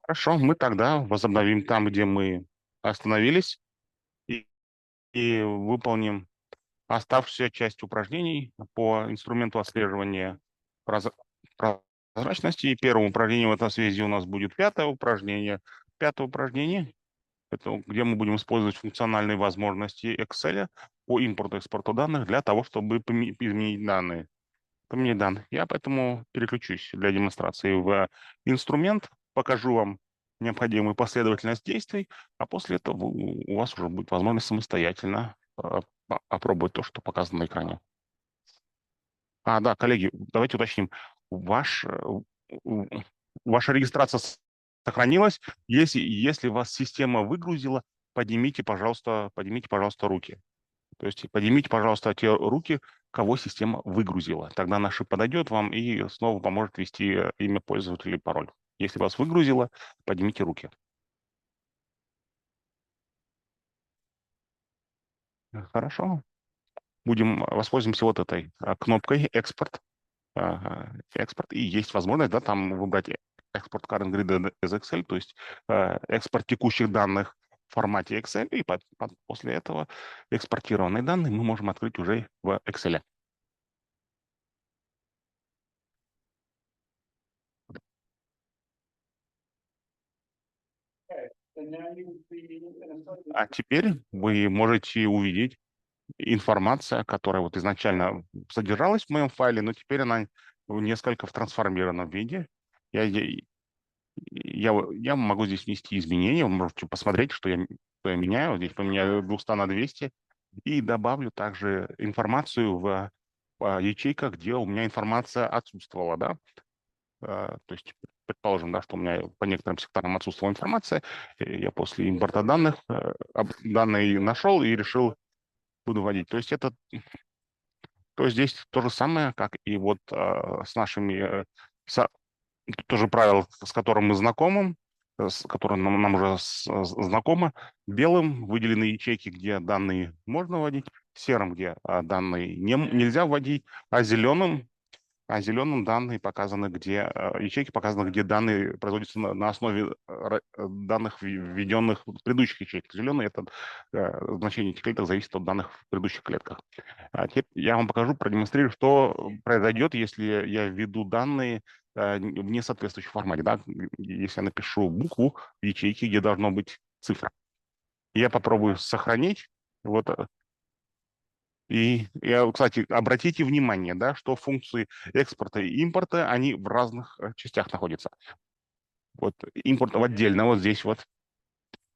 Хорошо, мы тогда возобновим там, где мы остановились, и, и выполним оставшуюся часть упражнений по инструменту отслеживания проз- прозрачности. И первым упражнением в этой связи у нас будет пятое упражнение. Пятое упражнение– это где мы будем использовать функциональные возможности Excel по импорту-экспорту данных для того, чтобы изменить данные. Поменять данные. Я поэтому переключусь для демонстрации в инструмент, покажу вам необходимую последовательность действий, а после этого у вас уже будет возможность самостоятельно опробовать то, что показано на экране. Да, коллеги, давайте уточним. Ваш, э, у- Ваша регистрация сохранилась. Если вас система выгрузила, поднимите, пожалуйста, руки. То есть поднимите, пожалуйста, те руки, кого система выгрузила. Тогда наша подойдет вам и снова поможет ввести имя пользователя и пароль. Если вас выгрузило, поднимите руки. Хорошо. Воспользуемся вот этой кнопкой «Экспорт». Экспорт. И есть возможность, да, там выбрать экспорт current grid из Excel, то есть экспорт текущих данных в формате Excel, и после этого экспортированные данные мы можем открыть уже в Excel. А теперь вы можете увидеть информация, которая вот изначально содержалась в моем файле, но теперь она несколько в трансформированном виде. Я, я, я могу здесь внести изменения, вы можете посмотреть, что я меняю. Здесь поменяю 200 на 200 и добавлю также информацию в ячейках, где у меня информация отсутствовала, да. То есть, предположим, да, что у меня по некоторым секторам отсутствовала информация, я после импорта данных данные нашел и решил буду вводить. То есть здесь то же самое, как и вот с нашими, со- тоже правило, с которым мы знакомы, с которым нам уже знакомо. Белым выделены ячейки, где данные можно вводить, серым, где данные нельзя вводить, а зеленым данные показаны, ячейки показаны, где данные производятся на основе данных, введенных в предыдущих ячейках. Зеленый– это значение этих клеток зависит от данных в предыдущих клетках. А теперь я вам покажу, продемонстрирую, что произойдет, если я введу данные в несоответствующем формате. Да? Если я напишу букву в ячейке, где должно быть цифра. Я попробую сохранить. Вот кстати, обратите внимание, да, что функции экспорта и импорта, они в разных частях находятся. Вот импорт в отдельно, вот здесь вот.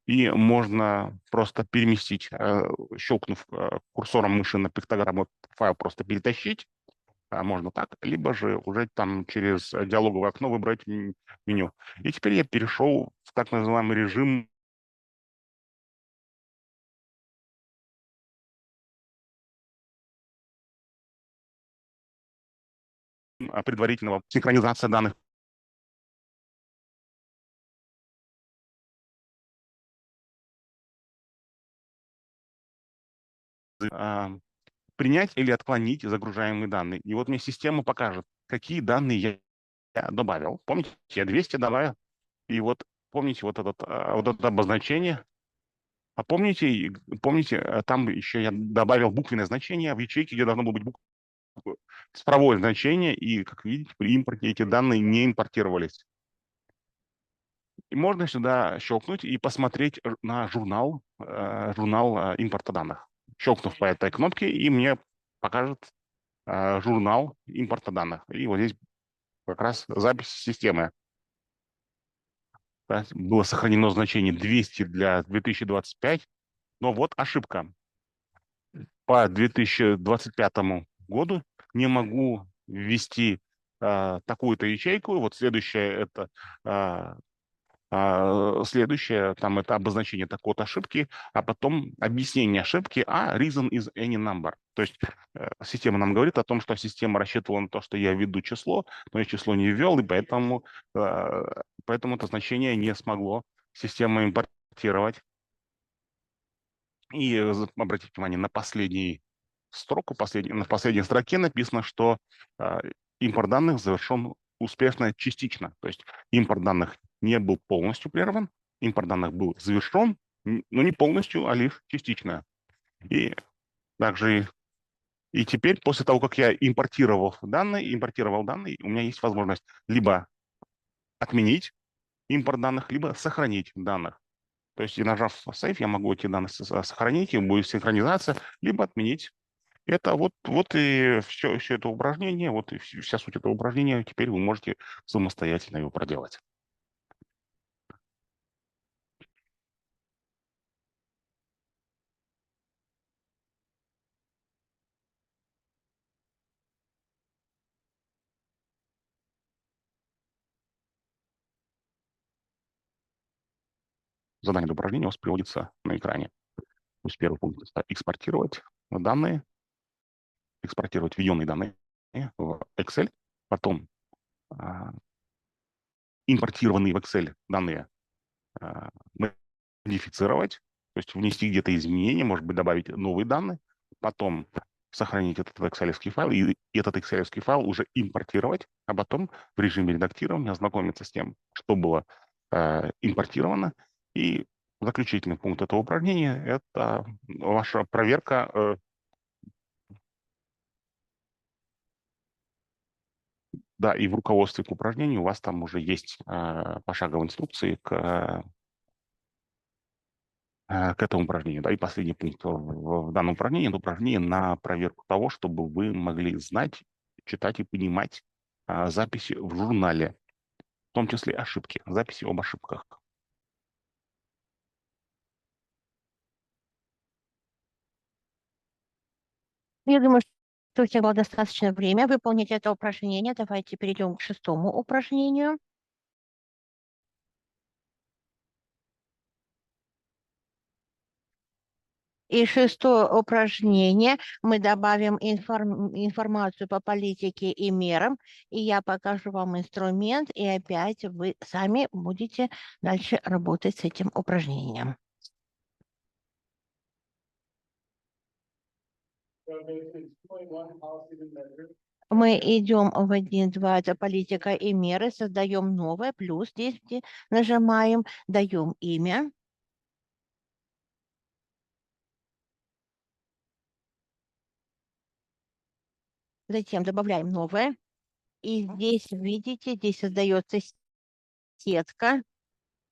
И можно просто переместить, щелкнув курсором мыши на пиктограмму, файл просто перетащить, можно так, либо же уже там через диалоговое окно выбрать меню. И теперь я перешел в так называемый режим предварительного синхронизации данных. а, Принять или отклонить загружаемые данные. И вот мне система покажет, какие данные я добавил. Помните, я 200 добавил. И вот помните вот это обозначение. А помните, там еще я добавил буквенное значение в ячейке, где должно было быть цифровое значение. И, как видите, при импорте эти данные не импортировались. И можно сюда щелкнуть и посмотреть на журнал импорта данных. Щелкнув по этой кнопке, и мне покажет журнал импорта данных. И вот здесь как раз запись системы. Да, было сохранено значение 200 для 2025, но вот ошибка. По 2025 году не могу ввести такую-то ячейку. Вот а, следующее, там это обозначение такой вот ошибки, а потом объяснение ошибки, reason is any number. То есть система нам говорит о том, что система рассчитывала на то, что я введу число, но я число не ввел, и поэтому это значение не смогло система импортировать. И обратите внимание на последнюю строку, на последней строке написано, что импорт данных завершен успешно частично. То есть импорт данных не был полностью прерван, импорт данных был завершен, но не полностью, а лишь частично. И также и теперь, после того, как я импортировал данные, у меня есть возможность либо отменить импорт данных, либо сохранить данных. То есть, и нажав Save, я могу эти данные сохранить, и будет синхронизация, либо отменить. Это вот и все это упражнение, вот и вся суть этого упражнения. Теперь вы можете самостоятельно его проделать. Задание для упражнения у вас приводится на экране. То есть первый пункт — это экспортировать данные, экспортировать введенные данные в Excel, потом а, импортированные в Excel данные а, модифицировать, то есть внести где-то изменения, может быть, добавить новые данные, потом сохранить этот excel файл, и этот excel файл уже импортировать, а потом в режиме редактирования ознакомиться с тем, что было импортировано. И заключительный пункт этого упражнения — это ваша проверка. Да, и в руководстве к упражнению у вас там уже есть пошаговые инструкции к этому упражнению. Да, и последний пункт в данном упражнении — это упражнение на проверку того, чтобы вы могли знать, читать и понимать записи в журнале, в том числе ошибки, записи об ошибках. Я думаю, что у тебя было достаточно время выполнить это упражнение. Давайте перейдем к шестому упражнению. И шестое упражнение мы добавим информацию по политике и мерам, и я покажу вам инструмент, и опять вы сами будете дальше работать с этим упражнением. Мы идем в 1.2, это политика и меры, создаем новое, плюс здесь нажимаем, даем имя. Затем добавляем новое. И здесь, видите, здесь создается сетка.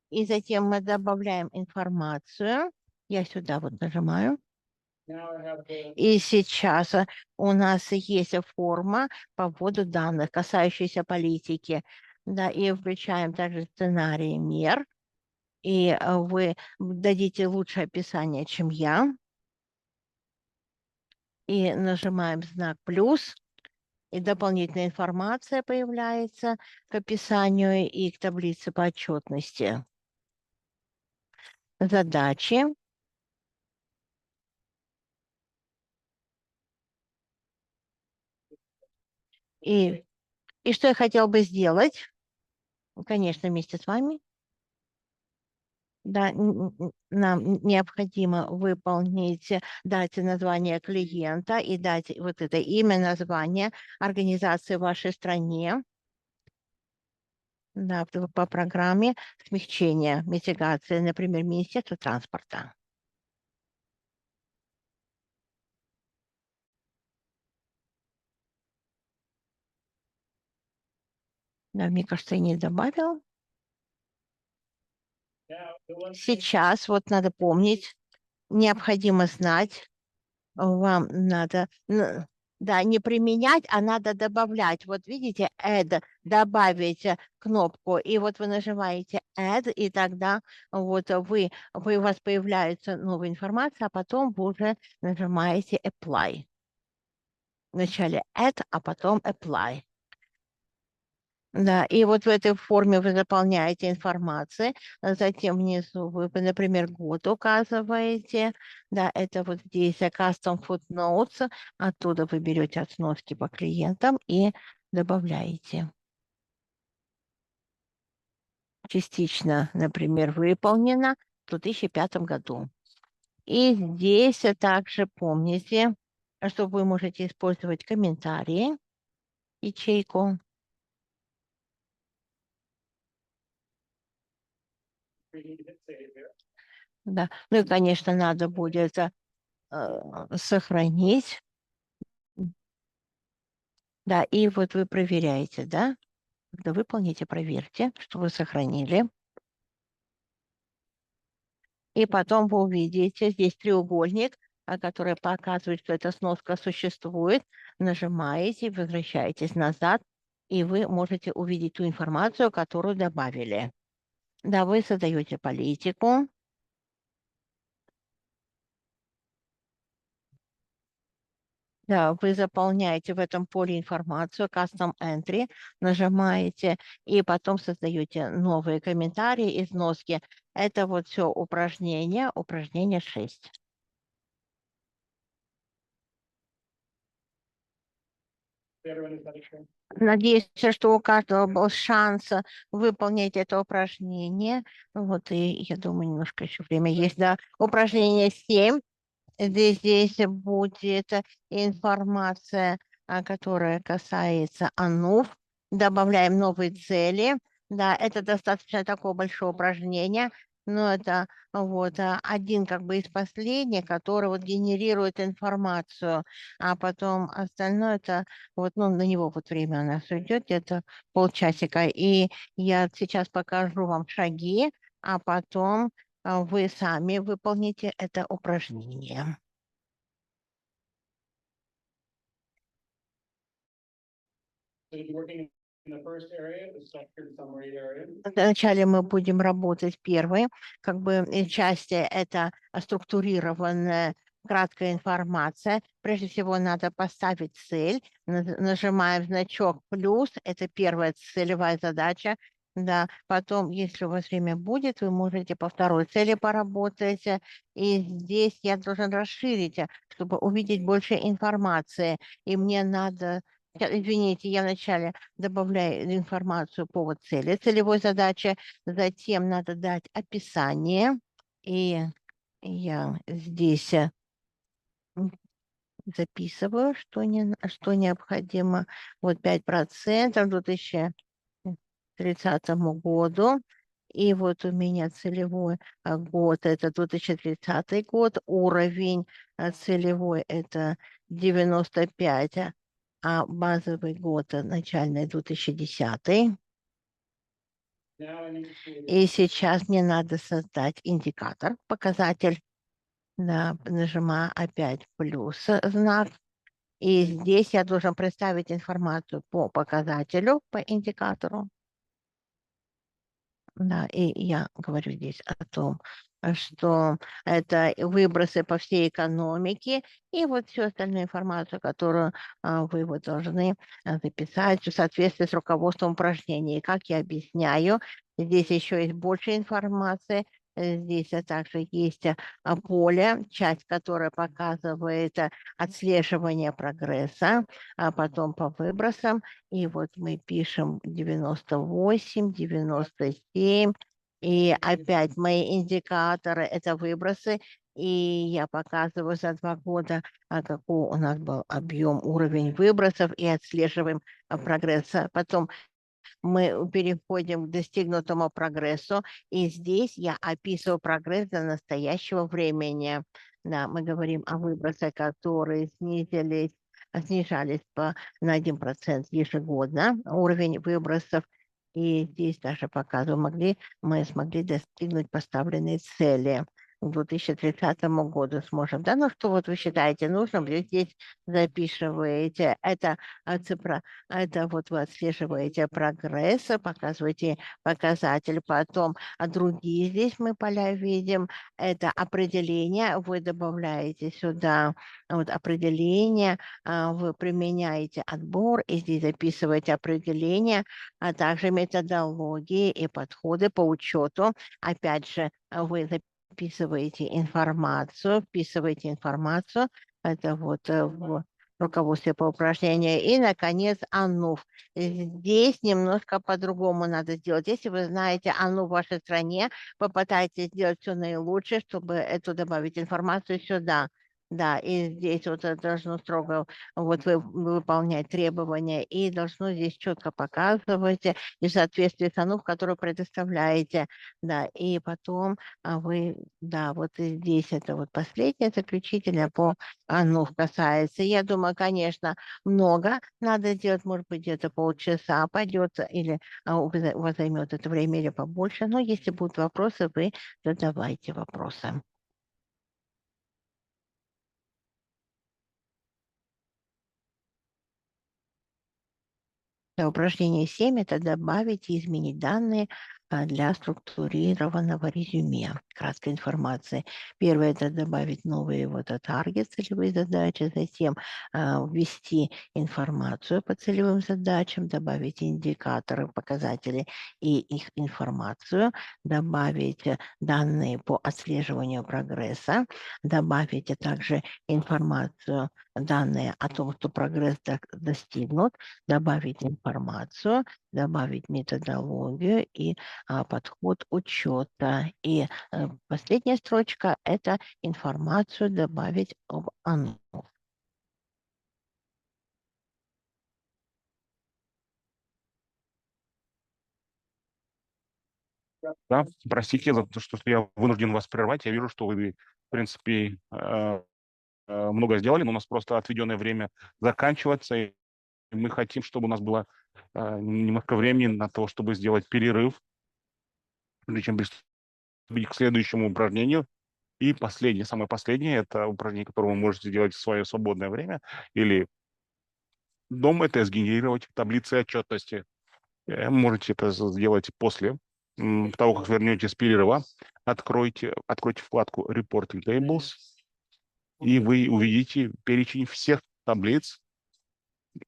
И затем мы добавляем информацию. Я сюда вот нажимаю. И сейчас у нас есть форма по вводу данных, касающихся политики. Да, и включаем также сценарии мер. И вы дадите лучшее описание, чем я. И нажимаем знак плюс. И дополнительная информация появляется к описанию и к таблице по отчетности. Задачи. И что я хотел бы сделать, конечно, вместе с вами, да, нам необходимо выполнить, дать название клиента и дать вот это имя, название организации в вашей стране, да, по программе смягчения, митигации, например, Министерство транспорта. Да, мне кажется, я не добавил. Сейчас вот надо помнить, необходимо знать, вам надо, да, не применять, а надо добавлять. Вот видите, add, добавить кнопку, и вот вы нажимаете add, и тогда вот у вас появляется новая информация, а потом вы уже нажимаете apply. Вначале add, а потом apply. Да, и вот в этой форме вы заполняете информацию, а затем внизу вы, например, год указываете, да, это вот здесь custom footnotes, оттуда вы берете сноски по клиентам и добавляете. Частично, например, выполнено в 2005 году. И здесь также помните, что вы можете использовать комментарии, ячейку. Да. Ну и, конечно, надо будет сохранить. Да, и вот вы проверяете, да? Когда выполните, проверьте, что вы сохранили. И потом вы увидите здесь треугольник, который показывает, что эта сноска существует. Нажимаете, возвращаетесь назад, и вы можете увидеть ту информацию, которую добавили. Да, вы создаете политику. Да, вы заполняете в этом поле информацию, Custom Entry, нажимаете, и потом создаете новые комментарии и сноски. Это вот все упражнение 6. Надеюсь, что у каждого был шанс выполнить это упражнение. Вот, и я думаю, немножко еще время есть. Да, упражнение 7. Здесь будет информация, которая касается АНУФ. Добавляем новые цели. Да, это достаточно такое большое упражнение, но это вот один как бы из последних, который вот генерирует информацию, а потом остальное это вот, ну, на него вот время у нас уйдет, где-то полчасика. И я сейчас покажу вам шаги, а потом вы сами выполните это упражнение. Вначале мы будем работать первой, как бы части это структурированная краткая информация. Прежде всего надо поставить цель, нажимаем значок плюс, это первая целевая задача. Да, потом, если у вас время будет, вы можете по второй цели поработать. И здесь я должен расширить, чтобы увидеть больше информации. И мне надо, извините, я вначале добавляю информацию по вот цели, целевой задачи, затем надо дать описание, и я здесь записываю, что необходимо. Вот 5% к 2030 году. И вот у меня целевой год – это 2030 год, уровень целевой – это 95, а базовый год начальный 2010. И сейчас мне надо создать индикатор, показатель. Да, нажимаю опять плюс знак. И здесь я должен представить информацию по показателю, по индикатору. Да, и я говорю здесь о том, что это выбросы по всей экономике и вот всю остальную информацию, которую вы вот должны записать в соответствии с руководством упражнений. Как я объясняю, здесь еще есть больше информации. Здесь также есть поле, часть, которая показывает отслеживание прогресса, а потом по выбросам. И вот мы пишем 98, 97. И опять мои индикаторы – это выбросы. И я показываю за 2 года, какой у нас был объем, уровень выбросов и отслеживаем прогресса. Потом мы переходим к достигнутому прогрессу, и здесь я описываю прогресс до настоящего времени. Да, мы говорим о выбросах, которые снижались на 1% ежегодно, уровень выбросов, и здесь даже показываю, мы смогли достигнуть поставленные цели к 2030 году сможем. Да, ну что вот вы считаете нужным, вы здесь записываете. Это цифра, это вот вы отслеживаете прогресс, показываете показатель, потом другие здесь мы поля видим. Это определение, вы добавляете сюда вот определение, вы применяете отбор, и здесь записываете определение, а также методологии и подходы по учету. Опять же, вы вписываете информацию, это вот в руководстве по упражнению. И, наконец, АНУФ. Здесь немножко по-другому надо сделать. Если вы знаете АНУ в вашей стране, попытайтесь сделать все наилучшее, чтобы эту добавить информацию сюда. Да, и здесь вот это должно строго вот выполнять требования, и должно здесь четко показывать и в соответствии с оно, в которую предоставляете, да, и потом вы, да, вот и здесь это вот последнее заключительное по оно касается. Я думаю, конечно, много надо сделать, может быть, где-то полчаса пойдет, или у вас займет это время или побольше, но если будут вопросы, вы задавайте вопросы. Упражнение 7 – это добавить и изменить данные для структурированного резюме, краткой информации. Первое – это добавить новые вот таргет, целевые задачи, затем ввести информацию по целевым задачам, добавить индикаторы, показатели и их информацию, добавить данные по отслеживанию прогресса, добавить также информацию, данные о том, что прогресс достигнут, добавить информацию, добавить методологию и подход учета. И последняя строчка – это информацию добавить об ОНО. Да, простите за то, что я вынужден вас прервать. Я вижу, что вы, в принципе, много сделали, но у нас просто отведенное время заканчивается, и мы хотим, чтобы у нас было немножко времени на то, чтобы сделать перерыв, прежде чем приступить к следующему упражнению. И последнее, самое последнее, это упражнение, которое вы можете делать в свое свободное время или дома, это сгенерировать таблицы отчетности. Можете это сделать после того, как вернетесь с перерыва. Откройте вкладку Reporting Tables, и вы увидите перечень всех таблиц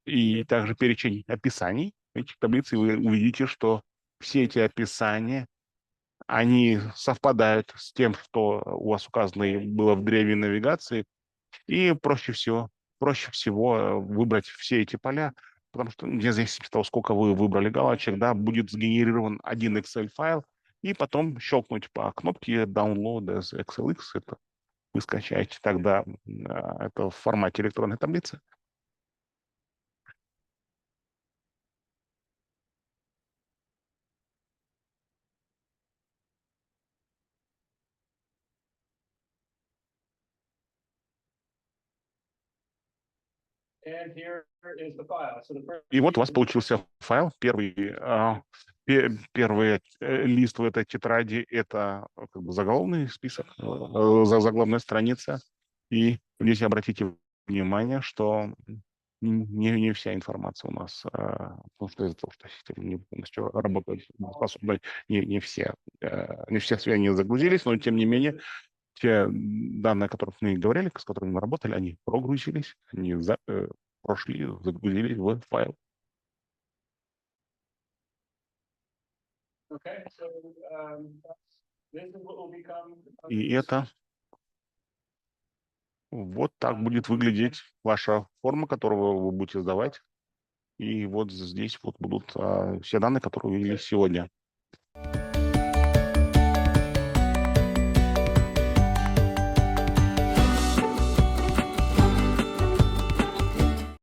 и также перечень описаний этих таблиц, и вы увидите, что все эти описания, они совпадают с тем, что у вас указано и было в древе навигации, и проще всего выбрать все эти поля, потому что вне зависимости от того, сколько вы выбрали галочек, да, будет сгенерирован один Excel-файл, и потом щелкнуть по кнопке Download as XLX, это вы скачаете тогда это в формате электронной таблицы. И вот у вас получился файл. Первый лист в этой тетради – это как бы заголовный список, заглавная страница. И здесь обратите внимание, что не вся информация у нас, потому что из-за того, что система не полностью работает способна, не все сведения загрузились, но тем не менее те данные, о которых мы говорили, с которыми мы работали, они прогрузились, они прошли, загрузились в файл. И это вот так будет выглядеть ваша форма, которую вы будете сдавать. И вот здесь вот будут все данные, которые вы видели сегодня.